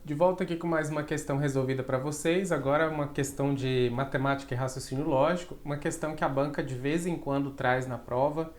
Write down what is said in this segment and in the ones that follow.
De volta aqui com mais uma questão resolvida para vocês. Agora uma questão de matemática e raciocínio lógico, uma questão que a banca de vez em quando traz na prova.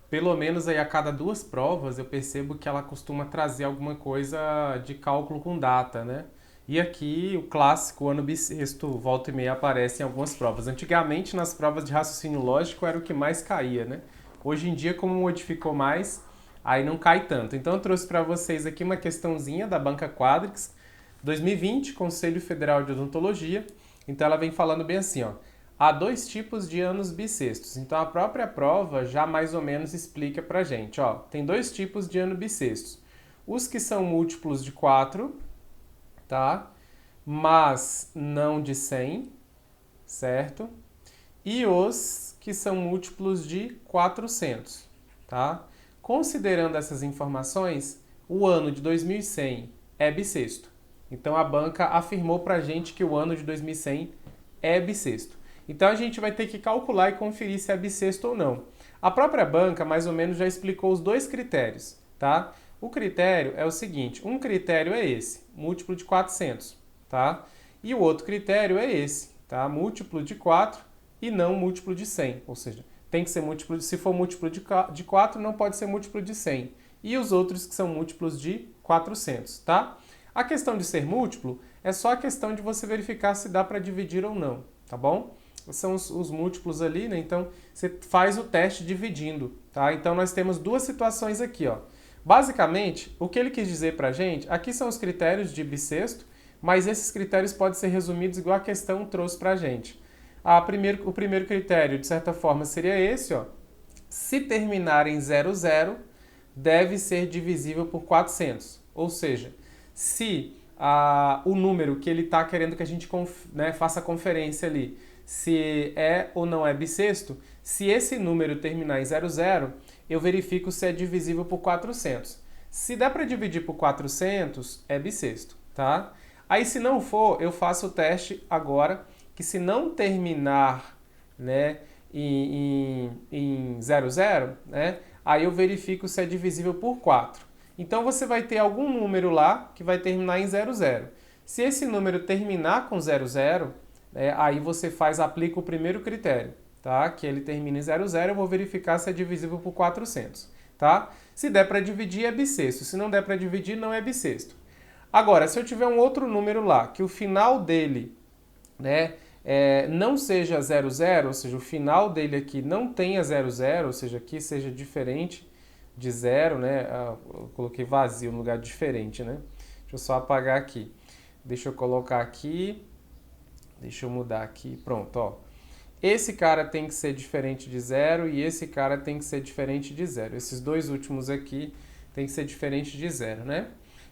Pelo menos aí a cada duas provas eu percebo que ela costuma trazer alguma coisa de cálculo com data, né? E aqui o clássico ano bissexto, volta e meia, aparece em algumas provas. Antigamente nas provas de raciocínio lógico era o que mais caía, né? Hoje em dia, como modificou mais, aí não cai tanto. Então eu trouxe para vocês aqui uma questãozinha da banca Quadrix, 2020, Conselho Federal de Odontologia. Então ela vem falando bem assim, ó. Há dois tipos de anos bissextos. Então a própria prova já mais ou menos explica pra gente, ó. Tem dois tipos de ano bissextos. Os que são múltiplos de 4, tá? Mas não de 100, certo? E os que são múltiplos de 400, tá? Considerando essas informações, o ano de 2100 é bissexto. Então a banca afirmou pra gente que o ano de 2100 é bissexto. Então a gente vai ter que calcular e conferir se é bissexto ou não. A própria banca mais ou menos já explicou os dois critérios, tá? O critério é o seguinte, um critério é esse, múltiplo de 400, tá? E o outro critério é esse, tá? Múltiplo de 4 e não múltiplo de 100, ou seja, tem que ser múltiplo, se for múltiplo de 4, não pode ser múltiplo de 100. E os outros que são múltiplos de 400, tá? A questão de ser múltiplo é só a questão de você verificar se dá para dividir ou não, tá bom? São os múltiplos ali, né? Então, você faz o teste dividindo, tá? Então, nós temos duas situações aqui, ó. Basicamente, o que ele quis dizer pra gente, aqui são os critérios de bissexto, mas esses critérios podem ser resumidos igual a questão trouxe pra gente. O primeiro critério, de certa forma, seria esse, ó. Se terminar em 00, deve ser divisível por 400. Ou seja, se o número que ele está querendo que a gente faça a conferência ali, se é ou não é bissexto, se esse número terminar em 00, eu verifico se é divisível por 400. Se der para dividir por 400, é bissexto, tá? Aí se não for, eu faço o teste agora, que se não terminar, né, em 00, né, aí eu verifico se é divisível por 4. Então você vai ter algum número lá que vai terminar em 00. Se esse número terminar com 00, aí você aplica o primeiro critério, tá? Que ele termina em 00, eu vou verificar se é divisível por 400, tá? Se der para dividir, é bissexto. Se não der para dividir, não é bissexto. Agora, se eu tiver um outro número lá, que o final dele, né, não seja 00, ou seja, o final dele aqui não tenha 00, ou seja, aqui seja diferente de 0, né? Eu coloquei vazio no lugar de diferente, né? Deixa eu só apagar aqui. Deixa eu colocar aqui. Deixa eu mudar aqui. Pronto, ó. Esse cara tem que ser diferente de 0 e esse cara tem que ser diferente de 0. Esses dois últimos aqui tem que ser diferente de 0, né?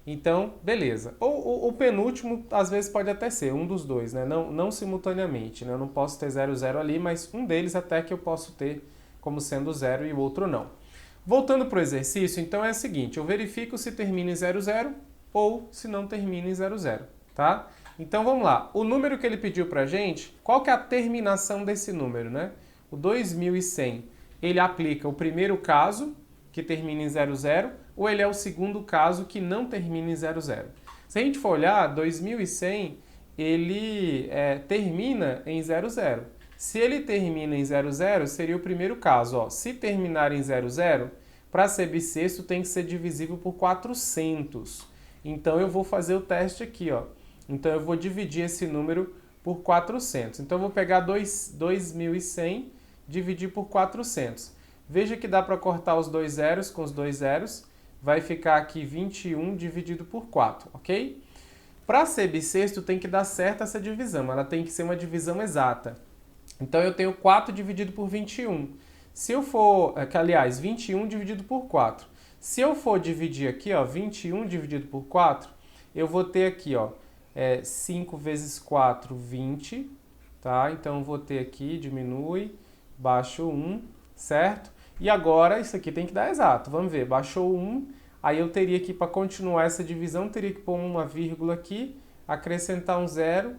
Então, beleza. Ou o penúltimo, às vezes, pode até ser um dos dois, né? Não simultaneamente, né? Eu não posso ter 0, 0 ali, mas um deles até que eu posso ter como sendo 0 e o outro não. Voltando para o exercício, então é o seguinte, eu verifico se termina em 00 ou se não termina em 00, tá? Então vamos lá, o número que ele pediu pra gente, qual que é a terminação desse número, né? O 2100, ele aplica o primeiro caso, que termina em 00, ou ele é o segundo caso que não termina em 00? Se a gente for olhar, 2100, ele termina em 00. Se ele termina em 00, seria o primeiro caso, ó. Se terminar em 00, para ser bissexto tem que ser divisível por 400. Então eu vou fazer o teste aqui, ó. Então eu vou dividir esse número por 400. Então eu vou pegar 2100, dividir por 400. Veja que dá para cortar os dois zeros com os dois zeros. Vai ficar aqui 21 dividido por 4, ok? Para ser bissexto tem que dar certo essa divisão. Ela tem que ser uma divisão exata. Então eu tenho 4 dividido por 21. Se eu for, aliás, 21 dividido por 4. Se eu for dividir aqui, ó, 21 dividido por 4, eu vou ter aqui, ó, 5 vezes 4, 20, tá? Então eu vou ter aqui, diminui, baixo 1, certo? E agora isso aqui tem que dar exato. Vamos ver, baixou 1, aí eu teria que, para continuar essa divisão, teria que pôr uma vírgula aqui, acrescentar um 0,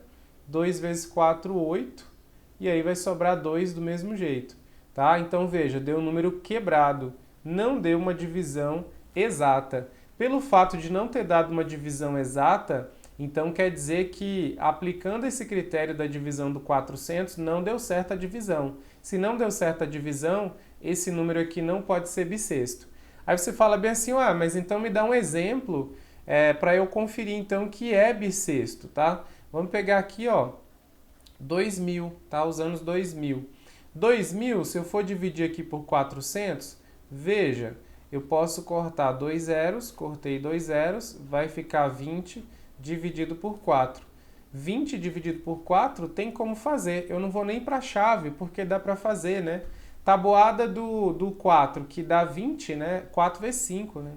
2 vezes 4, 8, e aí vai sobrar 2 do mesmo jeito, tá? Então veja, deu um número quebrado, não deu uma divisão exata. Pelo fato de não ter dado uma divisão exata, Então quer dizer que aplicando esse critério da divisão do 400 não deu certo a divisão. Se não deu certo a divisão, esse número aqui não pode ser bissexto. Aí você fala bem assim, ah, mas então me dá um exemplo para eu conferir então que é bissexto, tá? Vamos pegar aqui, ó, 2.000, tá? Os anos 2000. 2.000, se eu for dividir aqui por 400, veja, eu posso cortar 2 zeros, cortei 2 zeros, vai ficar 20 dividido por 4. 20 dividido por 4 tem como fazer. Eu não vou nem para a chave, porque dá para fazer, né? Tabuada do 4, que dá 20, né? 4 vezes 5, né?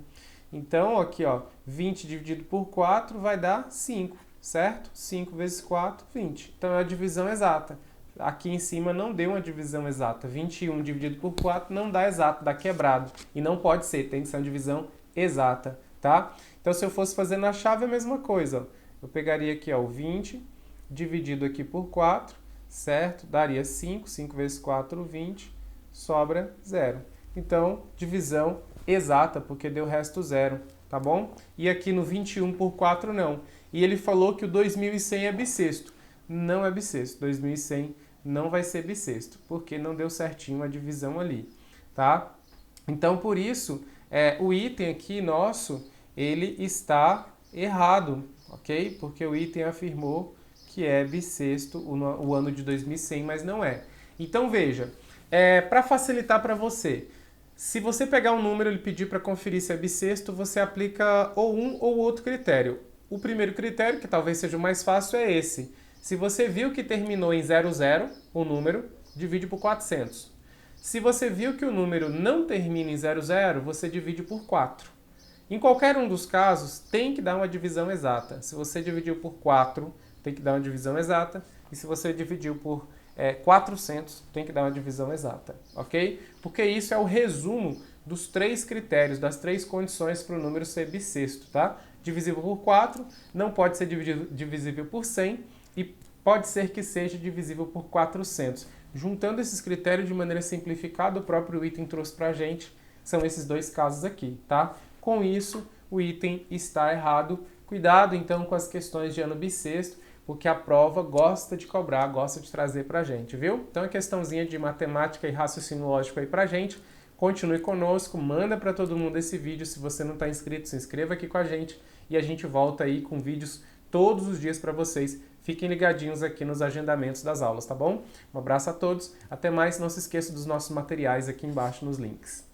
Então, aqui, ó, 20 dividido por 4 vai dar 5, certo? 5 vezes 4, 20. Então, é a divisão exata. Aqui em cima não deu uma divisão exata. 21 dividido por 4 não dá exato, dá quebrado. E não pode ser, tem que ser uma divisão exata, tá? Então, se eu fosse fazer na chave, é a mesma coisa, ó. Eu pegaria aqui, ó, o 20 dividido aqui por 4, certo? Daria 5, 5 vezes 4, 20, sobra 0. Então, divisão exata, porque deu resto 0, tá bom? E aqui no 21 por 4 não. E ele falou que o 2100 é bissexto. Não é bissexto. 2100 não vai ser bissexto, porque não deu certinho a divisão ali, tá? Então, por isso, o item aqui nosso, ele está errado, ok? Porque o item afirmou que é bissexto o ano de 2100, mas não é. Então, veja, para facilitar para você, se você pegar um número e pedir para conferir se é bissexto, você aplica ou um ou outro critério. O primeiro critério, que talvez seja o mais fácil, é esse. Se você viu que terminou em 00, o número, divide por 400. Se você viu que o número não termina em 00, você divide por 4. Em qualquer um dos casos, tem que dar uma divisão exata. Se você dividiu por 4, tem que dar uma divisão exata. E se você dividiu por 400, tem que dar uma divisão exata, ok? Porque isso é o resumo dos 3 critérios, das 3 condições para o número ser bissexto, tá? Divisível por 4, não pode ser divisível por 100 e pode ser que seja divisível por 400. Juntando esses critérios de maneira simplificada, o próprio item trouxe para a gente, são esses 2 casos aqui, tá? Com isso, o item está errado. Cuidado, então, com as questões de ano bissexto, porque a prova gosta de cobrar, gosta de trazer para a gente, viu? Então, a questãozinha de matemática e raciocínio lógico aí para a gente. Continue conosco, manda para todo mundo esse vídeo. Se você não está inscrito, se inscreva aqui com a gente e a gente volta aí com vídeos todos os dias para vocês. Fiquem ligadinhos aqui nos agendamentos das aulas, tá bom? Um abraço a todos, até mais, não se esqueça dos nossos materiais aqui embaixo nos links.